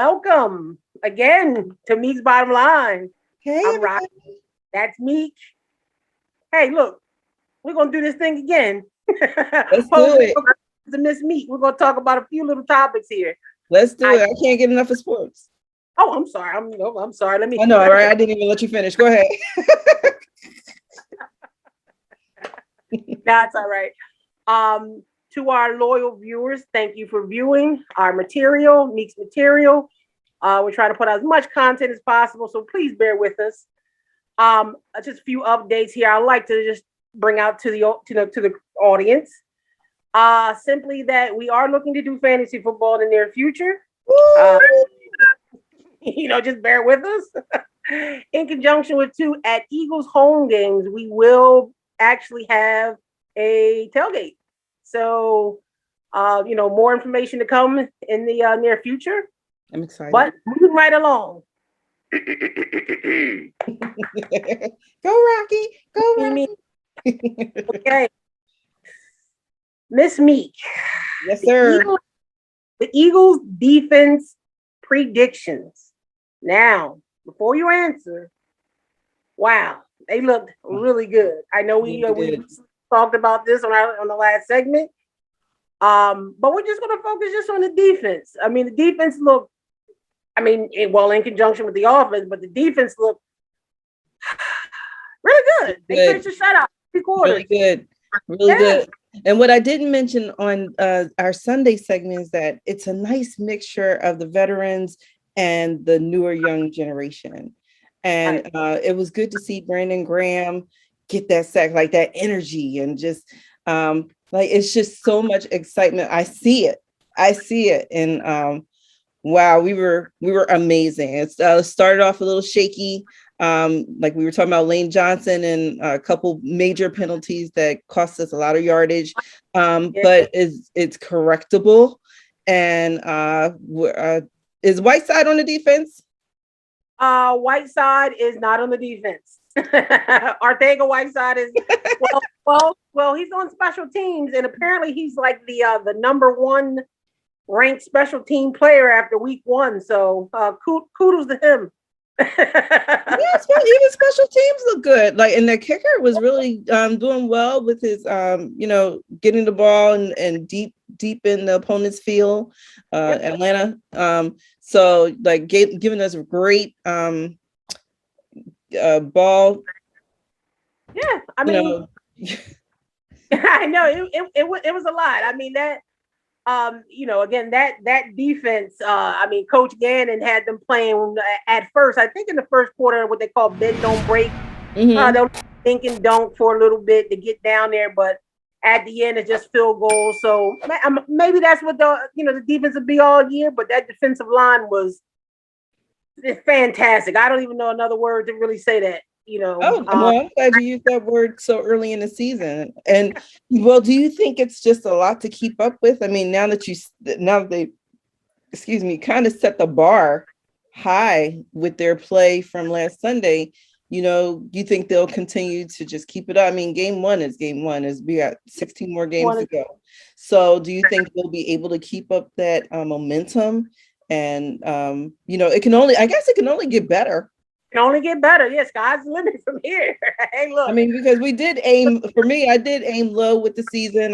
welcome again to Meek's Bottom Line. Hey, I'm Rock. everybody. That's Meek. Hey, look, we're gonna do this thing again. Let's do Posing it. to Miss Meek. We're gonna talk about a few little topics here. Let's do I it. I can't get enough of sports. oh, I'm sorry. I'm sorry. Let me. I know, right? I didn't even let you finish. Go ahead. That's all right. To our loyal viewers, thank you for viewing our material, Meek's material. We're trying to put out as much content as possible, so please bear with us. Just a few updates here. I'd like to just bring out to the audience. Simply that we are looking to do fantasy football in the near future. Uh, just bear with us. In conjunction with at Eagles home games, we will actually have a tailgate. So, more information to come in the near future. I'm excited. But moving right along. Go, Rocky. Go, Rocky. Okay. Miss Meek. Yes, sir. The Eagles defense predictions. Now, before you answer, wow, they looked really good. I know we talked about this on the last segment. But we're just going to focus just on the defense. I mean, the defense looked, in conjunction with the offense, but the defense looked really good. They finished the shutout 3 quarters. Really good. Really good. And what I didn't mention on our Sunday segment is that it's a nice mixture of the veterans and the newer young generation. And it was good to see Brandon Graham get that sack, like that energy, and just it's just so much excitement. I see it. And wow, we were amazing. It started off a little shaky. Like we were talking about Lane Johnson and a couple major penalties that cost us a lot of yardage. But it's correctable. And is Whiteside on the defense? Whiteside is not on the defense. Arthega Whiteside is well, he's on special teams, and apparently he's like the number 1 ranked special team player after week 1. So kudos to him. Yes, well, even special teams look good. Like, and the kicker was really doing well with his getting the ball and deep in the opponent's field, Atlanta. So like giving us a great ball. Yeah, I mean, I know it was a lot. I mean that. Again, that defense, Coach Gannon had them playing at first, I think in the first quarter, what they call bend don't break. They'll think and dunk for a little bit to get down there, but at the end it's just field goals. So maybe that's what the defense will be all year, but that defensive line was fantastic. I don't even know another word to really say that. I'm glad you used that word so early in the season. And well, do you think it's just a lot to keep up with? I mean, now that they kind of set the bar high with their play from last Sunday, you think they'll continue to just keep it up? I mean, game one is we got 16 more games to go. So do you think they'll be able to keep up that momentum? And it can only get better. Can only get better. Yes, sky's the limit from here. Hey, look. I mean, because I did aim low with the season.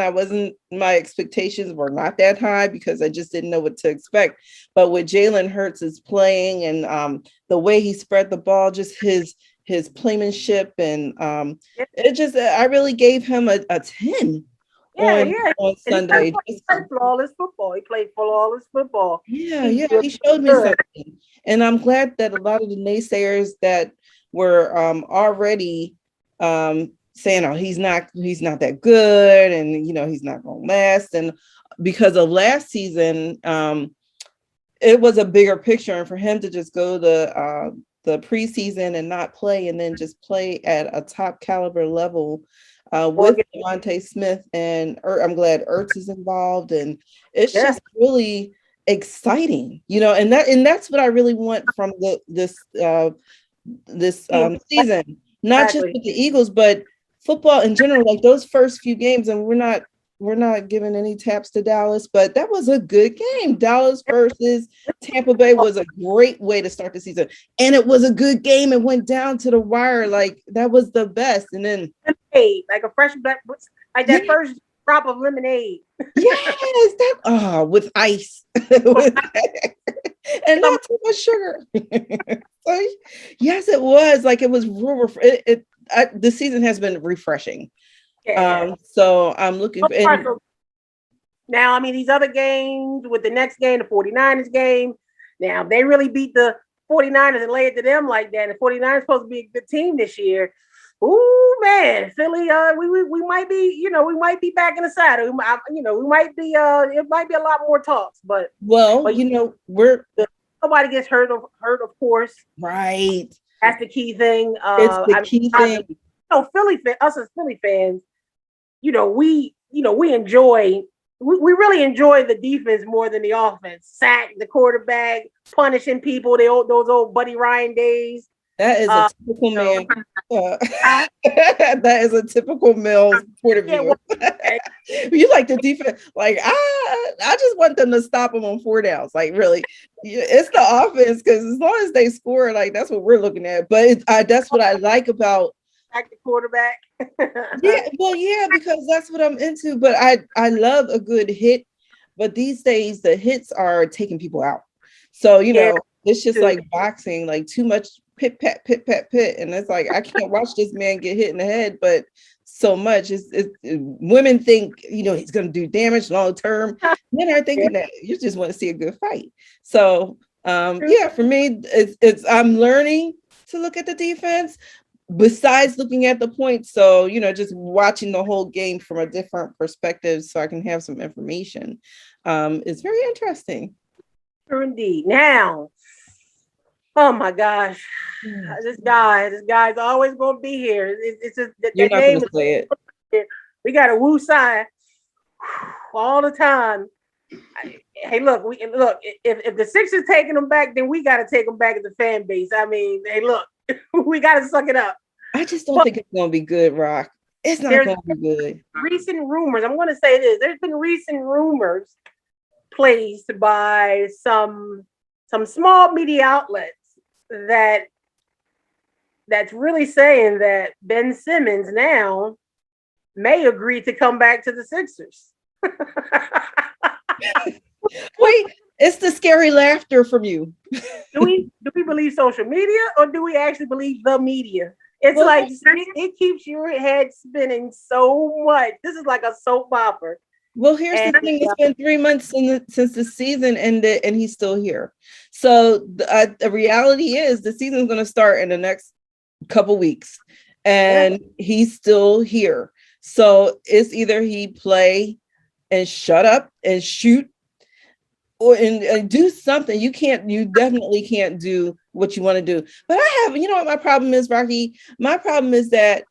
My expectations were not that high because I just didn't know what to expect. But with Jalen Hurts is playing and the way he spread the ball, just his playmanship, and I really gave him a 10. On Sunday. He played flawless football. Yeah, he showed me something. And I'm glad that a lot of the naysayers that were already saying, oh, he's not that good, and he's not gonna last. And because of last season, it was a bigger picture, and for him to just go the preseason and not play, and then just play at a top caliber level. With Devontae Smith, and I'm glad Ertz is involved, and it's just really exciting, and that's what I really want from this season, not just with the Eagles, but football in general. Like those first few games, and we're not we're not giving any taps to Dallas, but that was a good game. Dallas versus Tampa Bay was a great way to start the season. And it was a good game. It went down to the wire. Like that was the best. And then lemonade, like a fresh black, like yeah, that first drop of lemonade. yes, that with ice. And not too much sugar. So, yes, it was like it was the season has been refreshing. Yeah. So I'm looking for, and Now, I mean, these other games with the next game, the 49ers game, now if they really beat the 49ers and lay it to them like that, and the 49ers supposed to be a good team this year. Ooh, man, Philly, we might be, we might be back in the saddle. We might be, it might be a lot more talks, but well, we're nobody gets hurt, of course. right. That's the key thing. It's the key thing. Us as Philly fans, we enjoy. We really enjoy the defense more than the offense. Sack the quarterback, punishing people. Those old Buddy Ryan days. That is a typical man. That is a typical male's point of view. You like the defense, like I just want them to stop them on 4 downs. Like really, it's the offense because as long as they score, like that's what we're looking at. But that's what I like about the quarterback. yeah, because that's what I'm into. But I love a good hit. But these days the hits are taking people out. So it's just like boxing, like too much pit pat pit pat pit, and it's like I can't watch this man get hit in the head, but so much women think he's going to do damage long term. Men are thinking that you just want to see a good fight. So for me it's I'm learning to look at the defense besides looking at the points. So just watching the whole game from a different perspective so I can have some information is very interesting. True indeed. Now, oh my gosh, this guy's always gonna be here. It's just that You're not name gonna say it. We got a Woo sign all the time. Hey, look, if the Sixers taking them back, then we got to take them back as a fan base. I mean, hey, look, we got to suck it up. I just don't think it's gonna be good, Rock. It's not gonna be good. Recent rumors. I'm going to say this. There's been recent rumors placed by some small media outlets that's really saying that Ben Simmons now may agree to come back to the Sixers. Wait, it's the scary laughter from you. Do we believe social media or do we actually believe the media? It's like it keeps your head spinning so much. This is like a soap opera. Well, here's the thing. It's been 3 months since the season ended, and he's still here. So the reality is the season's going to start in the next couple weeks, and he's still here. So it's either he play and shut up and shoot, or and do something. You definitely can't do what you want to do. But I have, what my problem is, Rocky? My problem is that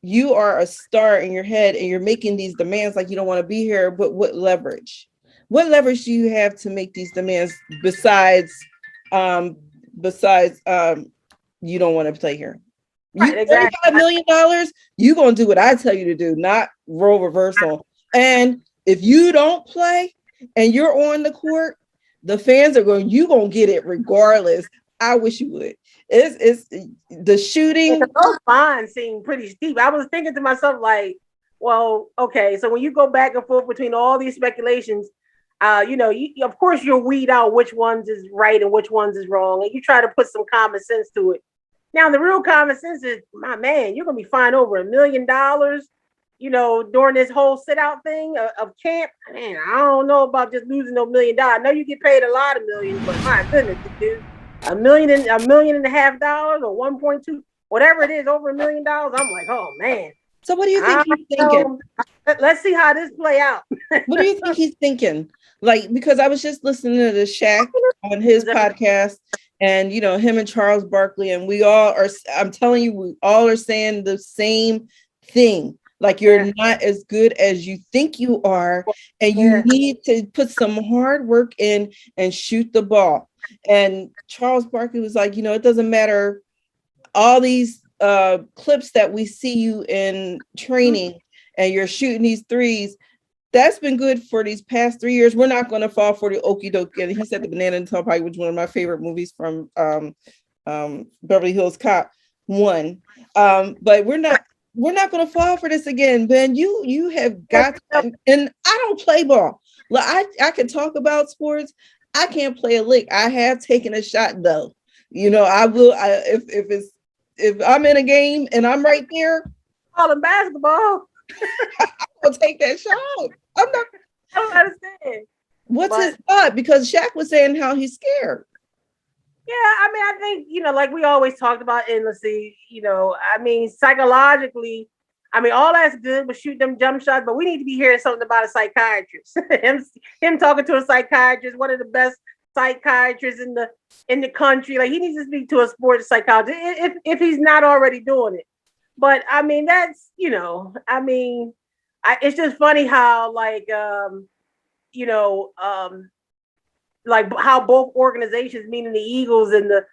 you are a star in your head and you're making these demands like you don't want to be here, but what leverage? What leverage do you have to make these demands besides you don't want to play here? You $35 million, you're going to do what I tell you to do, not role reversal. And if you don't play and you're on the court, the fans are going, you're going to get it regardless. I wish you would. It's the shooting. Those fines seem pretty steep. I was thinking to myself, like, well, okay, so when you go back and forth between all these speculations, of course you'll weed out which ones is right and which ones is wrong, and you try to put some common sense to it. Now, the real common sense is, my man, you're gonna be fined over $1 million, during this whole sit out thing of camp. Man, I don't know about just losing no $1 million. I know you get paid a lot of millions, but my goodness, dude. $1.5 million or 1.2, whatever it is, over $1 million. I'm like, oh man. So what do you think he's thinking? Let's see how this play out. What do you think he's thinking? Like, because I was just listening to the Shaq on his podcast, and him and Charles Barkley, and we all are. I'm telling you, we all are saying the same thing. Like, you're not as good as you think you are, and you need to put some hard work in and shoot the ball. And Charles Barkley was like, it doesn't matter all these clips that we see you in training and you're shooting these threes. that's been good for these past 3 years. We're not going to fall for the okie dokie. And he said the Banana and Turnpike, which is one of my favorite movies from Beverly Hills Cop 1. But we're not going to fall for this again, Ben. You have got, and I don't play ball. Like, I can talk about sports. I can't play a lick. I have taken a shot though. I will. If I'm in a game and I'm right there, calling basketball. I'll take that shot. I'm not. I don't understand. What's his thought? Because Shaq was saying how he's scared. Yeah, I mean, I think, like we always talked about endlessly, I mean, psychologically, I mean, all that's good, but shoot them jump shots, but we need to be hearing something about a psychiatrist. him talking to a psychiatrist, one of the best psychiatrists in the country. Like, he needs to speak to a sports psychologist if he's not already doing it. But I mean, that's, I mean, it's just funny how like how both organizations, meaning the Eagles and the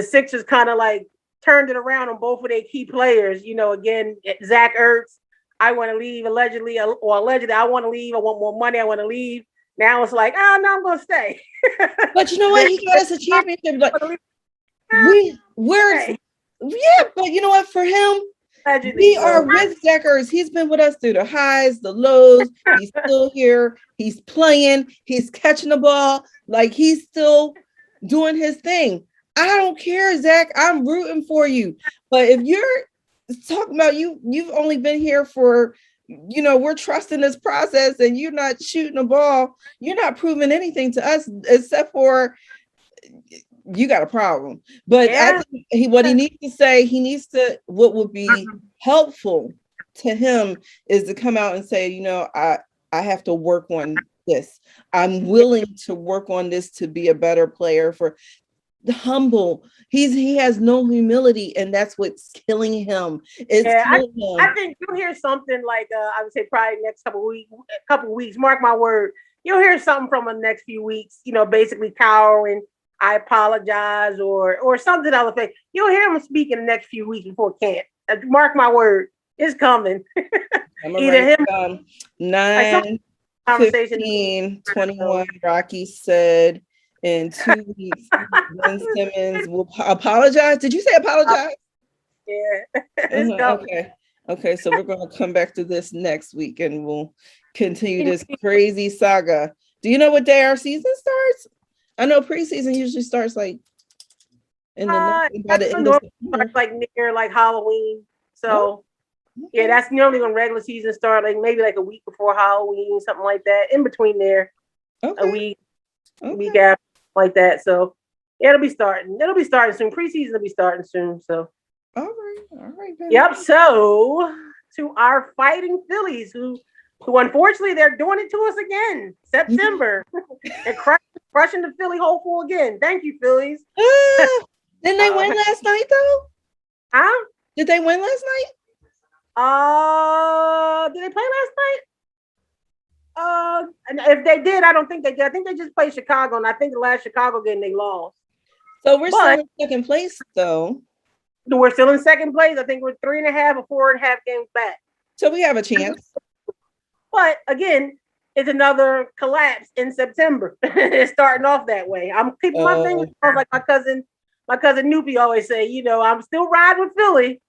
Sixers, kind of like turned it around on both of their key players. Again, Zach Ertz, I want to leave allegedly, I want to leave. I want more money. I want to leave. Now it's like, oh no, I'm gonna stay. But you know what? He got us a championship. Like, but you know what? For him, we are with Zach Ertz. He's been with us through the highs, the lows. He's still here. He's playing. He's catching the ball. Like, he's still doing his thing. I don't care, Zach. I'm rooting for you. But if you're talking about you've only been here for, we're trusting this process and you're not shooting the ball. You're not proving anything to us except for you got a problem. But I think what he needs to say, what would be helpful to him is to come out and say, I have to work on this. I'm willing to work on this to be a better player. For humble, he has no humility, and that's what's killing him. I think you'll hear something like I would say probably next couple weeks. Mark my word, you'll hear something from the next few weeks. Basically cowering. I apologize, or something else. You'll hear him speak in the next few weeks before camp. Mark my word, it's coming. Either him. 9, 15, 21. Rocky said in 2 weeks, Ben Simmons will apologize. Did you say apologize? Yeah. It's coming. Okay. So we're going to come back to this next week, and we'll continue this crazy saga. Do you know what day our season starts? I know preseason usually starts like in the by the end of September. Like near like Halloween. So yeah, that's normally when regular season starts, like maybe like a week before Halloween, something like that. In between there, a week after, like that. So yeah, it'll be starting soon. Preseason will be starting soon. So all right. Ben. Yep. So to our fighting Phillies, who unfortunately they're doing it to us again. September and crushing the Philly hopeful again. Thank you, Phillies. Didn't they win last night though? Huh? Did they win last night? Did they play last night? And if they did, I don't think they did. I think they just played Chicago, and I think the last Chicago game they lost. So we're still in second place, though. We're still in second place. I think we're 3.5 or 4.5 games back. So we have a chance. But again, it's another collapse in September. It's starting off that way. I'm keeping my fingers crossed, like my cousin Noopy always say. I'm still riding with Philly,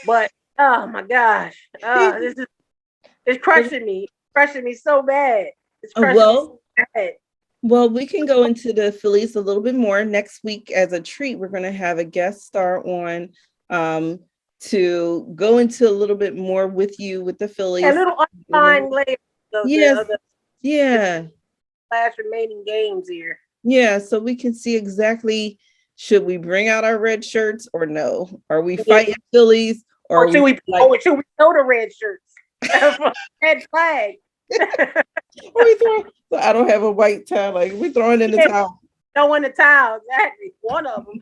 but oh my gosh, it's crushing me. Crushing me so bad. It's crushing me so bad. Well, we can go into the Phillies a little bit more next week. As a treat, we're going to have a guest star on to go into a little bit more with you with the Phillies. A little undefined layer. The last remaining games here. Yeah, so we can see exactly, should we bring out our red shirts or no? Are we fighting Phillies or should we throw the red shirts? Red flag. So I don't have a white towel. Like, we throwing in the towel. Throw in the towel, exactly. One of them.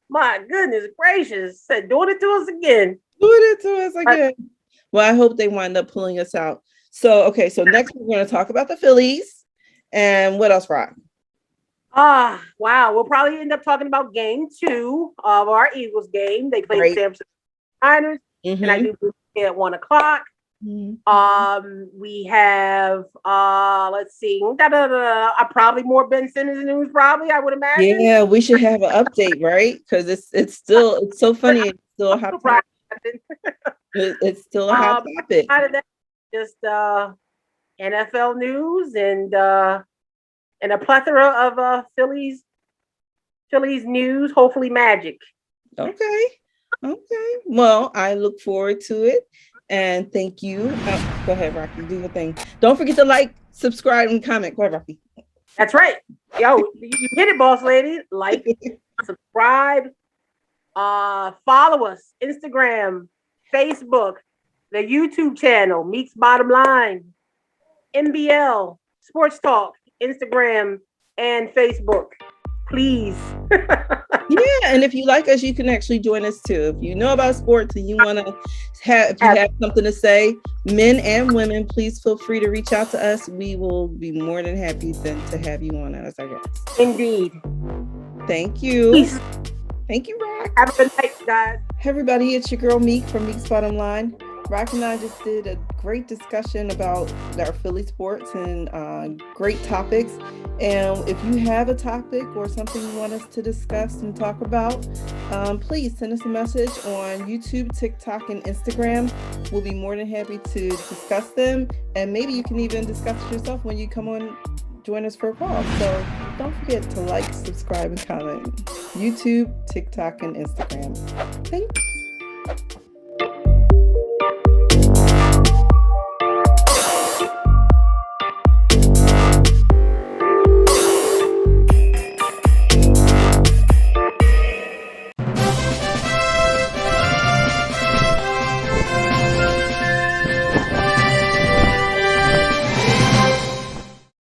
My goodness gracious. Said doing it to us again. Well, I hope they wind up pulling us out. So next we're going to talk about the Phillies. And what else, Rob? Wow. We'll probably end up talking about game 2 of our Eagles game. They played San Francisco Niners. And I do at 1:00. We have let's see, probably more Ben Simmons news. Probably, I would imagine. Yeah, we should have an update, right? Because it's so funny. It's still a hot topic. It's still a hot topic. Out of that, just NFL news and a plethora of Phillies news. Hopefully, magic. Okay. Well, I look forward to it. And thank you. Go ahead, Rocky. Do your thing. Don't forget to like, subscribe, and comment. Go ahead, Rocky. That's right. Yo, you hit it, boss lady. Like, subscribe, follow us, Instagram, Facebook, the YouTube channel, Meek's Bottom Line, NBL, Sports Talk, Instagram, and Facebook. Please. Yeah, and if you like us, you can actually join us too. If you know about sports and you want to have something to say, men and women, please feel free to reach out to us. We will be more than happy to have you on as our guest. Indeed. Thank you. Peace. Thank you, Rock. Have a good night, guys. Hey, everybody, it's your girl Meek from Meek's Bottom Line. Rock and I just did a great discussion about our Philly sports and great topics. And if you have a topic or something you want us to discuss and talk about, please send us a message on YouTube, TikTok, and Instagram. We'll be more than happy to discuss them. And maybe you can even discuss it yourself when you come on, join us for a call. So don't forget to like, subscribe, and comment. YouTube, TikTok, and Instagram. Thank you.